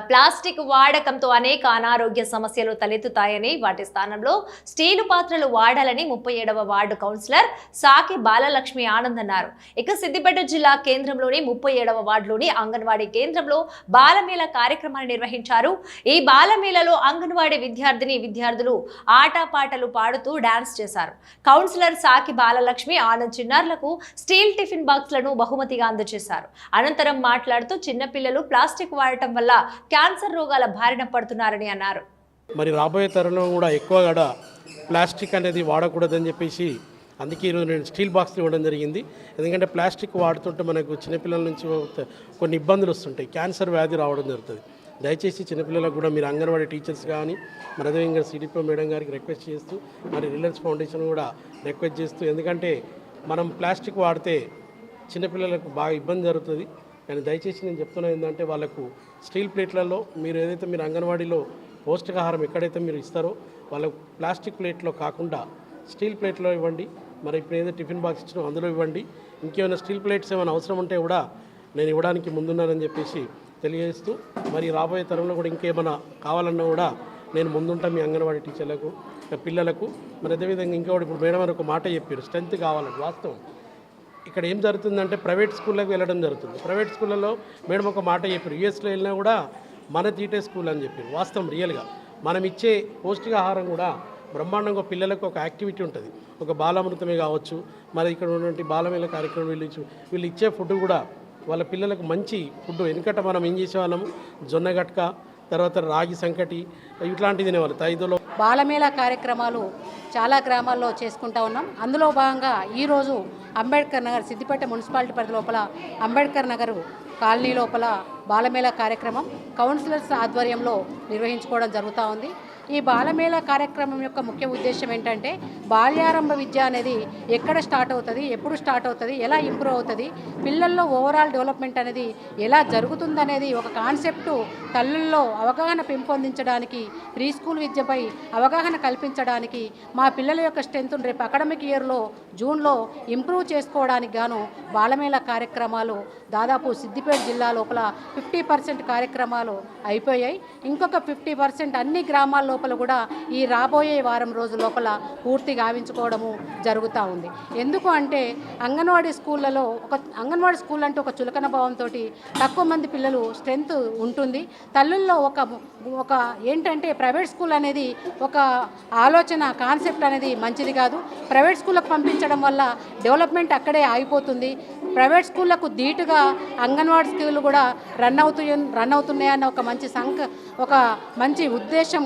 Plastic వాడకంతో అనేక అనారోగ్య సమస్యలు తలెత్తుతాయని వాటి స్థానంలో స్టీలు పాత్రలు వాడాలని 37వ వార్డు కౌన్సిలర్ సాకి బాలలక్ష్మి ఆనంద్ అన్నారు. ఇక సిద్దిపేట జిల్లా కేంద్రంలోని 37వ వార్డులోని అంగన్వాడీ కేంద్రంలో బాలమేళ కార్యక్రమాన్ని నిర్వహించారు. ఈ బాలమేళలో అంగన్వాడీ విద్యార్థులు ఆటపాటలు పాడుతూ డాన్స్ చేశారు. కౌన్సిలర్ సాకి బాలలక్ష్మి ఆనంద్ చిన్నారులకు స్టీల్ టిఫిన్ బాక్స్లను బహుమతిగా అందజేశారు. అనంతరం మాట్లాడుతూ చిన్నపిల్లలు ప్లాస్టిక్ వాడటం వల్ల క్యాన్సర్ రోగాల బారిన పడుతున్నారని అన్నారు. మరి రాబోయే తరంలో కూడా ఎక్కువగా ప్లాస్టిక్ అనేది వాడకూడదని చెప్పేసి అందుకే ఈరోజు నేను స్టీల్ బాక్స్లు ఇవ్వడం జరిగింది. ఎందుకంటే ప్లాస్టిక్ వాడుతుంటే మనకు చిన్నపిల్లల నుంచి కొన్ని ఇబ్బందులు వస్తుంటాయి, క్యాన్సర్ వ్యాధి రావడం జరుగుతుంది. దయచేసి చిన్నపిల్లలకు కూడా మీరు అంగన్వాడీ టీచర్స్ కానీ మరి అదేవిధంగా సిడిపో మేడం గారికి రిక్వెస్ట్ చేస్తూ మరి రిలయన్స్ ఫౌండేషన్ కూడా రిక్వెస్ట్ చేస్తూ, ఎందుకంటే మనం ప్లాస్టిక్ వాడితే చిన్నపిల్లలకు బాగా ఇబ్బంది జరుగుతుంది. కానీ దయచేసి నేను చెప్తున్నా ఏంటంటే వాళ్ళకు స్టీల్ ప్లేట్లలో మీరు ఏదైతే మీరు అంగన్వాడీలో పౌష్టికాహారం ఎక్కడైతే మీరు ఇస్తారో వాళ్ళకు ప్లాస్టిక్ ప్లేట్లో కాకుండా స్టీల్ ప్లేట్లో ఇవ్వండి. మరి ఇప్పుడు ఏదైతే టిఫిన్ బాక్స్ ఇచ్చినా అందులో ఇవ్వండి. ఇంకేమైనా స్టీల్ ప్లేట్స్ ఏమైనా అవసరం ఉంటే కూడా నేను ఇవ్వడానికి ముందున్నానని చెప్పేసి తెలియజేస్తూ, మరి రాబోయే తరంలో కూడా ఇంకేమైనా కావాలన్నా కూడా నేను ముందుంటాను మీ అంగన్వాడీ టీచర్లకు పిల్లలకు. మరి అదేవిధంగా ఇంకొకటి ఇప్పుడు మేడం గారు ఒక మాట చెప్పారు, స్ట్రెంత్ కావాలండి. వాస్తవం ఇక్కడ ఏం జరుగుతుందంటే ప్రైవేట్ స్కూళ్ళకి వెళ్ళడం జరుగుతుంది. ప్రైవేట్ స్కూళ్ళలో మేడం ఒక మాట చెప్పారు, యూఎస్లో వెళ్ళినా కూడా మన తీటే స్కూల్ అని చెప్పారు. వాస్తవం రియల్గా మనం ఇచ్చే పౌష్టికాహారం కూడా బ్రహ్మాండంగా పిల్లలకు ఒక యాక్టివిటీ ఉంటుంది. ఒక బాలామృతమే కావచ్చు, మరి ఇక్కడ ఉన్నటువంటి బాలమేళ కార్యక్రమం వీళ్ళు ఇచ్చే ఫుడ్ కూడా వాళ్ళ పిల్లలకు మంచి ఫుడ్. ఎందుకంటే మనం ఏం చేసేవాళ్ళము జొన్న గట్క, తర్వాత రాగి సంకటి ఇట్లాంటివి తినేవాళ్ళు. ఐదులో బాలమేళ కార్యక్రమాలు చాలా గ్రామాల్లో చేసుకుంటా ఉన్నాం. అందులో భాగంగా ఈరోజు అంబేద్కర్ నగర్ సిద్దిపేట మున్సిపాలిటీ పరిధి లోపల అంబేద్కర్ నగర్ కాలనీ లోపల బాలమేళ కార్యక్రమం కౌన్సిలర్స్ ఆధ్వర్యంలో నిర్వహించుకోవడం జరుగుతూ ఉంది. ఈ బాలమేళ కార్యక్రమం యొక్క ముఖ్య ఉద్దేశం ఏంటంటే బాల్యారంభ విద్య అనేది ఎక్కడ స్టార్ట్ అవుతుంది, ఎప్పుడు స్టార్ట్ అవుతుంది, ఎలా ఇంప్రూవ్ అవుతుంది, పిల్లల్లో ఓవరాల్ డెవలప్మెంట్ అనేది ఎలా జరుగుతుందనేది ఒక కాన్సెప్టు తల్లుల్లో అవగాహన పెంపొందించడానికి, ప్రీ స్కూల్ విద్యపై అవగాహన కల్పించడానికి, మా పిల్లల యొక్క స్ట్రెంత్ను రేపు అకాడమిక్ ఇయర్లో జూన్లో ఇంప్రూవ్ చేసుకోవడానికి గాను బాలమేళ కార్యక్రమాలు దాదాపు సిద్దిపేట జిల్లా లోపల 50% కార్యక్రమాలు అయిపోయాయి. ఇంకొక 50% అన్ని గ్రామాల లోపల కూడా ఈ రాబోయే వారం రోజుల లోపల పూర్తి గావించుకోవడము జరుగుతూ ఉంది. ఎందుకు అంటే అంగన్వాడీ స్కూళ్ళలో అంగన్వాడీ స్కూల్ అంటే ఒక చులకన భావంతో తక్కువ మంది పిల్లలు స్ట్రెంత్ ఉంటుంది. తల్లుల్లో ఒక ఏంటంటే ప్రైవేట్ స్కూల్ అనేది ఒక ఆలోచన కాన్సెప్ట్ అనేది మంచిది కాదు. ప్రైవేట్ స్కూళ్ళకు పంపించడం వల్ల డెవలప్మెంట్ అక్కడే ఆగిపోతుంది. ప్రైవేట్ స్కూళ్ళకు ధీటుగా అంగన్వాడీ స్కూళ్ళు కూడా రన్ అవుతున్నాయన్న ఒక మంచి ఉద్దేశం